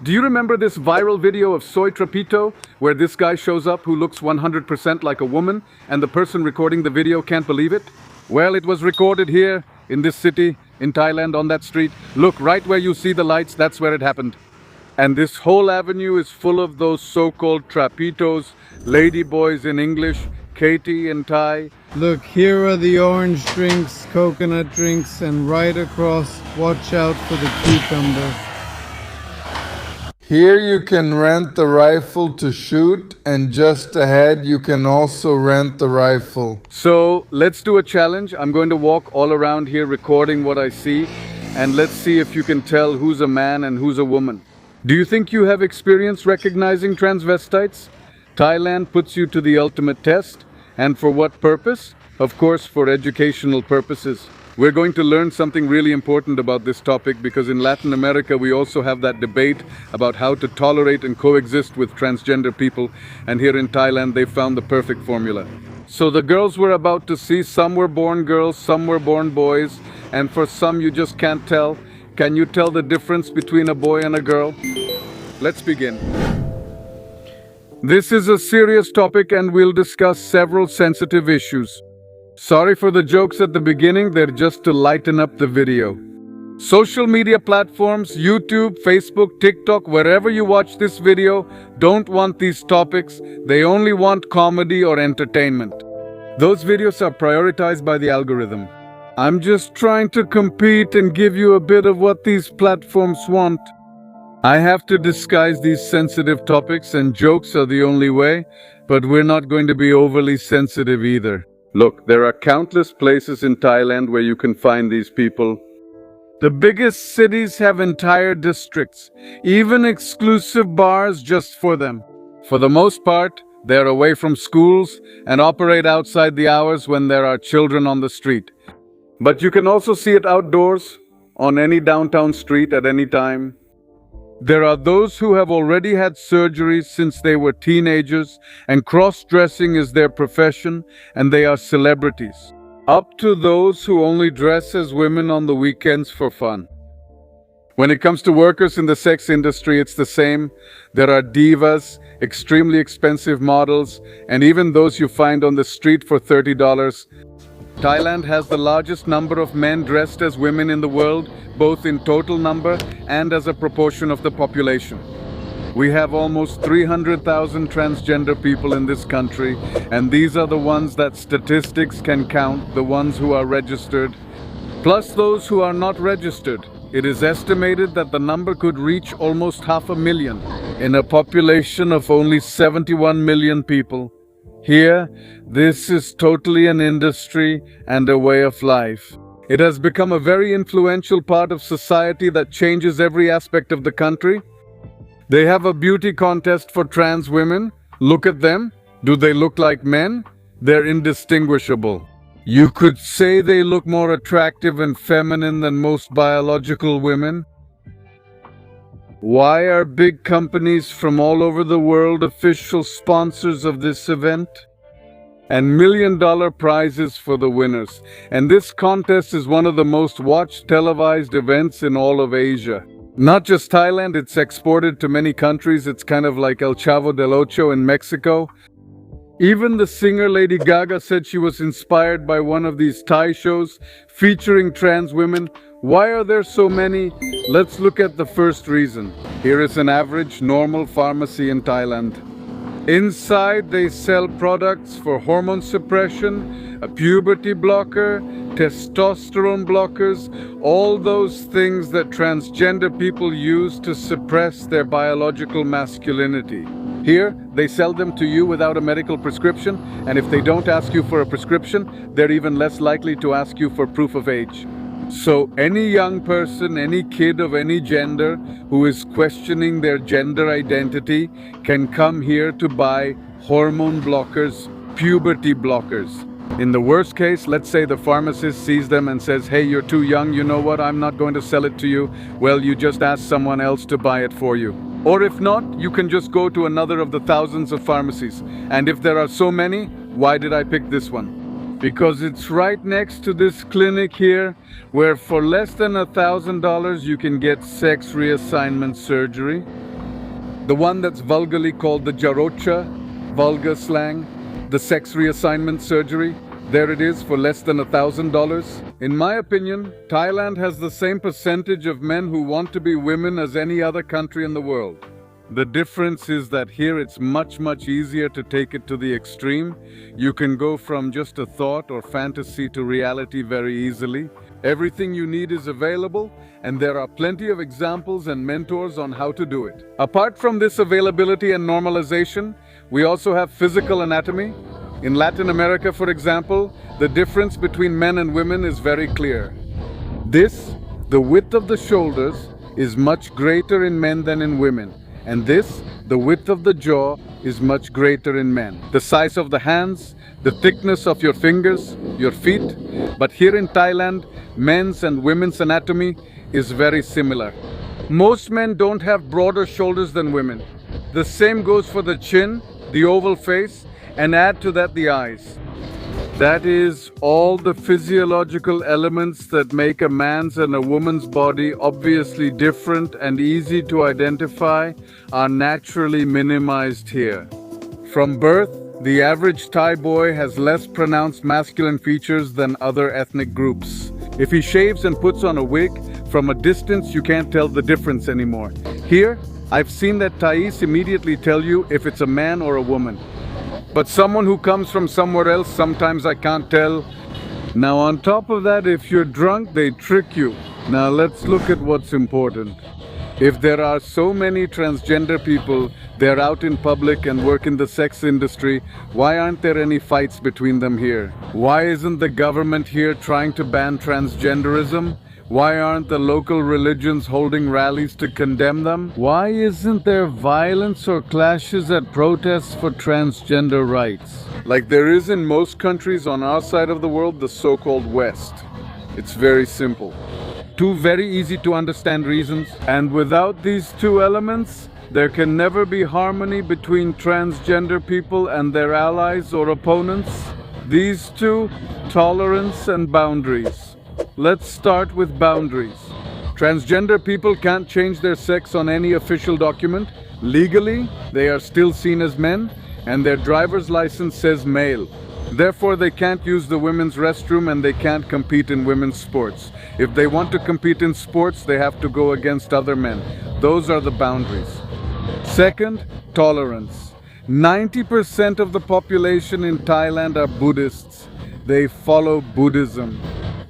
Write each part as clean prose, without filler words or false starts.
Do you remember this viral video of Soy Trapito, where this guy shows up who looks 100% like a woman, and the person recording the video can't believe it? Well, it was recorded here, in this city, in Thailand, on that street. Look, right where you see the lights, that's where it happened. And this whole avenue is full of those so-called trapitos, ladyboys in English, Katie in Thai. Look, here are the orange drinks, coconut drinks, and right across, watch out for the cucumber. Here you can rent the rifle to shoot, and just ahead you can also rent the rifle. So let's do a challenge. I'm going to walk all around here recording what I see, and let's see if you can tell who's a man and who's a woman. Do you think you have experience recognizing transvestites? Thailand puts you to the ultimate test. And for what purpose? Of course, for educational purposes. We're going to learn something really important about this topic because in Latin America we also have that debate about how to tolerate and coexist with transgender people, and here in Thailand they found the perfect formula. So the girls we're about to see, some were born girls, some were born boys, and for some you just can't tell. Can you tell the difference between a boy and a girl? Let's begin. This is a serious topic and we'll discuss several sensitive issues. Sorry for the jokes at the beginning, they're just to lighten up the video. Social media platforms, YouTube, Facebook, TikTok, wherever you watch this video, don't want these topics. They only want comedy or entertainment. Those videos are prioritized by the algorithm. I'm just trying to compete and give you a bit of what these platforms want. I have to disguise these sensitive topics and jokes are the only way, but we're not going to be overly sensitive either. Look, there are countless places in Thailand where you can find these people. The biggest cities have entire districts, even exclusive bars just for them. For the most part, they're away from schools and operate outside the hours when there are children on the street. But you can also see it outdoors, on any downtown street at any time. There are those who have already had surgeries since they were teenagers and cross-dressing is their profession and they are celebrities. Up to those who only dress as women on the weekends for fun. When it comes to workers in the sex industry, it's the same. There are divas, extremely expensive models, and even those you find on the street for $30. Thailand has the largest number of men dressed as women in the world, both in total number and as a proportion of the population. We have almost 300,000 transgender people in this country, and these are the ones that statistics can count, the ones who are registered, plus those who are not registered. It is estimated that the number could reach almost 500,000 in a population of only 71 million people. Here, this is totally an industry and a way of life. It has become a very influential part of society that changes every aspect of the country. They have a beauty contest for trans women. Look at them. Do they look like men? They're indistinguishable. You could say they look more attractive and feminine than most biological women. Why are big companies from all over the world official sponsors of this event? And million-dollar prizes for the winners. And this contest is one of the most watched televised events in all of Asia. Not just Thailand, it's exported to many countries. It's kind of like El Chavo del Ocho in Mexico. Even the singer Lady Gaga said she was inspired by one of these Thai shows featuring trans women. Why are there so many? Let's look at the first reason. Here is an average, normal pharmacy in Thailand. Inside, they sell products for hormone suppression, a puberty blocker, testosterone blockers, all those things that transgender people use to suppress their biological masculinity. Here, they sell them to you without a medical prescription, and if they don't ask you for a prescription, they're even less likely to ask you for proof of age. So any young person, any kid of any gender who is questioning their gender identity can come here to buy hormone blockers, puberty blockers. In the worst case, let's say the pharmacist sees them and says, hey, you're too young, you know what, I'm not going to sell it to you. Well, you just ask someone else to buy it for you. Or if not, you can just go to another of the thousands of pharmacies. And if there are so many, why did I pick this one? Because it's right next to this clinic here, where for less than $1,000 you can get sex reassignment surgery. The one that's vulgarly called the jarocha, vulgar slang, the sex reassignment surgery. There it is for less than $1,000. In my opinion, Thailand has the same percentage of men who want to be women as any other country in the world. The difference is that here it's much easier to take it to the extreme. You can go from just a thought or fantasy to reality very easily. Everything you need is available, and there are plenty of examples and mentors on how to do it. Apart from this availability and normalization, we also have physical anatomy. In Latin America, for example, the difference between men and women is very clear. The width of the shoulders, is much greater in men than in women. And the width of the jaw, is much greater in men. The size of the hands, the thickness of your fingers, your feet. But here in Thailand, men's and women's anatomy is very similar. Most men don't have broader shoulders than women. The same goes for the chin, the oval face, and add to that the eyes. That is, all the physiological elements that make a man's and a woman's body obviously different and easy to identify are naturally minimized here. From birth, the average Thai boy has less pronounced masculine features than other ethnic groups. If he shaves and puts on a wig, from a distance you can't tell the difference anymore. Here, I've seen that Thais immediately tell you if it's a man or a woman. But someone who comes from somewhere else, sometimes I can't tell. Now on top of that, if you're drunk, they trick you. Now let's look at what's important. If there are so many transgender people, they're out in public and work in the sex industry, why aren't there any fights between them here? Why isn't the government here trying to ban transgenderism? Why aren't the local religions holding rallies to condemn them? Why isn't there violence or clashes at protests for transgender rights? Like there is in most countries on our side of the world, the so-called West. It's very simple. Two very easy to understand reasons. And without these two elements, there can never be harmony between transgender people and their allies or opponents. These two, tolerance and boundaries. Let's start with boundaries. Transgender people can't change their sex on any official document. Legally, they are still seen as men, and their driver's license says male. Therefore, they can't use the women's restroom and they can't compete in women's sports. If they want to compete in sports, they have to go against other men. Those are the boundaries. Second, tolerance. 90% of the population in Thailand are Buddhists. They follow Buddhism.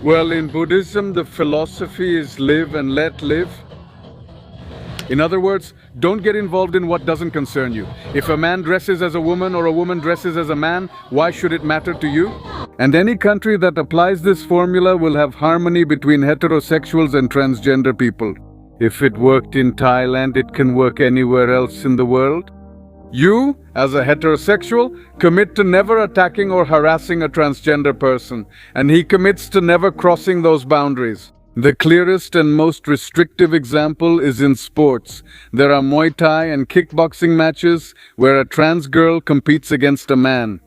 Well, in Buddhism, the philosophy is live and let live. In other words, don't get involved in what doesn't concern you. If a man dresses as a woman or a woman dresses as a man, why should it matter to you? And any country that applies this formula will have harmony between heterosexuals and transgender people. If it worked in Thailand, it can work anywhere else in the world. You, as a heterosexual, commit to never attacking or harassing a transgender person, and he commits to never crossing those boundaries. The clearest and most restrictive example is in sports. There are Muay Thai and kickboxing matches where a trans girl competes against a man.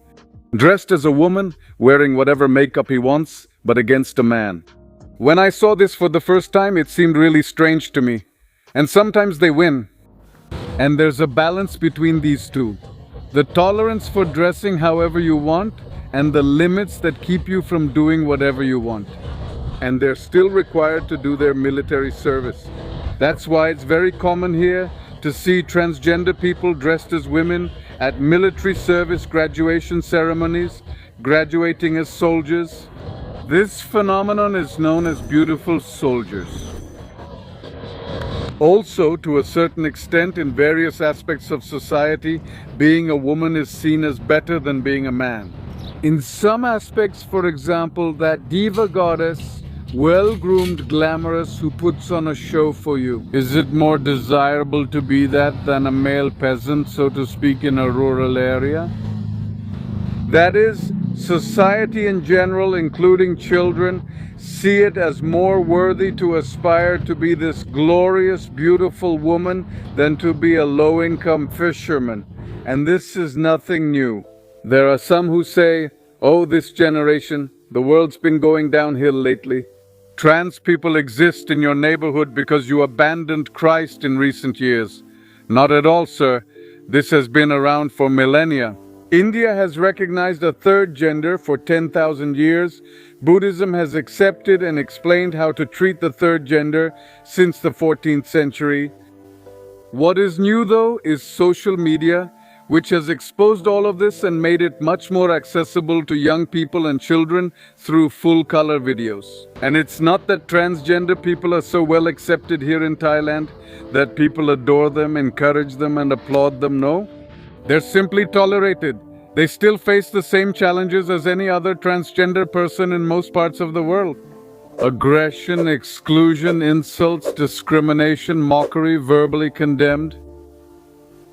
Dressed as a woman, wearing whatever makeup he wants, but against a man. When I saw this for the first time, it seemed really strange to me. And sometimes they win. And there's a balance between these two. The tolerance for dressing however you want, and the limits that keep you from doing whatever you want. And they're still required to do their military service. That's why it's very common here to see transgender people dressed as women at military service graduation ceremonies, graduating as soldiers. This phenomenon is known as beautiful soldiers. Also, to a certain extent, in various aspects of society, being a woman is seen as better than being a man. In some aspects, for example, that diva goddess, well-groomed, glamorous, who puts on a show for you. Is it more desirable to be that than a male peasant, so to speak, in a rural area? That is, society in general, including children, see it as more worthy to aspire to be this glorious, beautiful woman than to be a low-income fisherman. And this is nothing new. There are some who say, oh, this generation, the world's been going downhill lately. Trans people exist in your neighborhood because you abandoned Christ in recent years. Not at all, sir. This has been around for millennia. India has recognized a third gender for 10,000 years. Buddhism has accepted and explained how to treat the third gender since the 14th century. What is new, though, is social media, which has exposed all of this and made it much more accessible to young people and children through full-color videos. And it's not that transgender people are so well accepted here in Thailand that people adore them, encourage them, and applaud them, no. They're simply tolerated. They still face the same challenges as any other transgender person in most parts of the world. Aggression, exclusion, insults, discrimination, mockery, verbally condemned.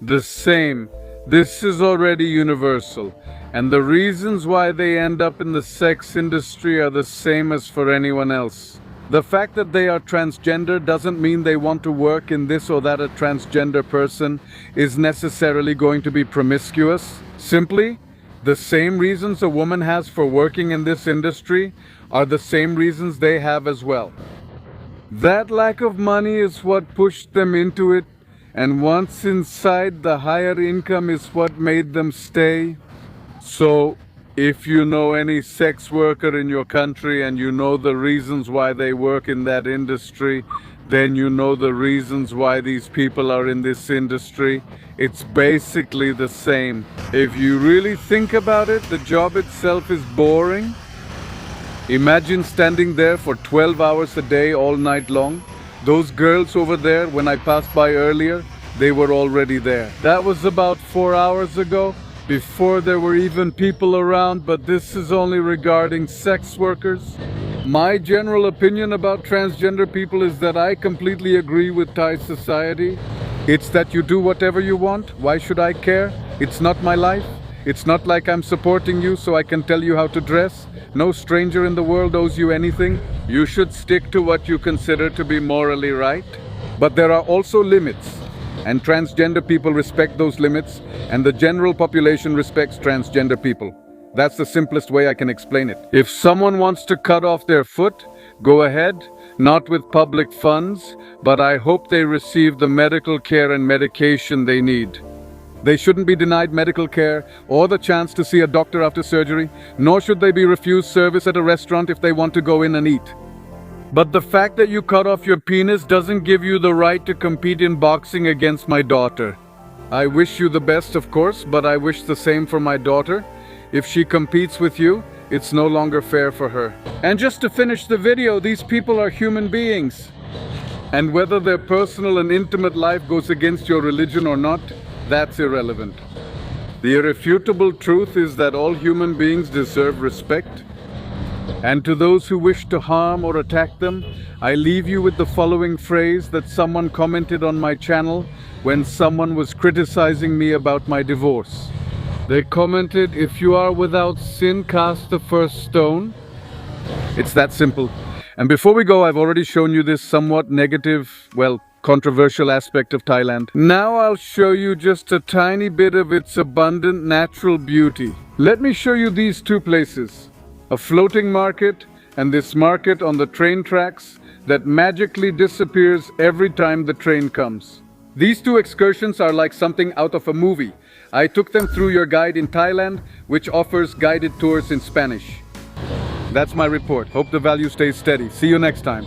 The same. This is already universal, and the reasons why they end up in the sex industry are the same as for anyone else. The fact that they are transgender doesn't mean they want to work in this or that. A transgender person is necessarily going to be promiscuous. Simply, the same reasons a woman has for working in this industry are the same reasons they have as well. That lack of money is what pushed them into it, and once inside, the higher income is what made them stay. So, if you know any sex worker in your country and you know the reasons why they work in that industry, then you know the reasons why these people are in this industry. It's basically the same. If you really think about it, the job itself is boring. Imagine standing there for 12 hours a day all night long. Those girls over there, when I passed by earlier, they were already there. That was about 4 hours ago, before there were even people around, but this is only regarding sex workers. My general opinion about transgender people is that I completely agree with Thai society. It's that you do whatever you want. Why should I care? It's not my life. It's not like I'm supporting you so I can tell you how to dress. No stranger in the world owes you anything. You should stick to what you consider to be morally right. But there are also limits, and transgender people respect those limits, and the general population respects transgender people. That's the simplest way I can explain it. If someone wants to cut off their foot, go ahead, not with public funds, but I hope they receive the medical care and medication they need. They shouldn't be denied medical care or the chance to see a doctor after surgery, nor should they be refused service at a restaurant if they want to go in and eat. But the fact that you cut off your penis doesn't give you the right to compete in boxing against my daughter. I wish you the best, of course, but I wish the same for my daughter. If she competes with you, it's no longer fair for her. And just to finish the video, these people are human beings. And whether their personal and intimate life goes against your religion or not, that's irrelevant. The irrefutable truth is that all human beings deserve respect. And to those who wish to harm or attack them, I leave you with the following phrase that someone commented on my channel when someone was criticizing me about my divorce. They commented, "If you are without sin, cast the first stone." It's that simple. And before we go, I've already shown you this somewhat negative, controversial aspect of Thailand. Now I'll show you just a tiny bit of its abundant natural beauty. Let me show you these two places. A floating market and this market on the train tracks that magically disappears every time the train comes. These two excursions are like something out of a movie. I took them through your guide in Thailand, which offers guided tours in Spanish. That's my report. Hope the value stays steady. See you next time.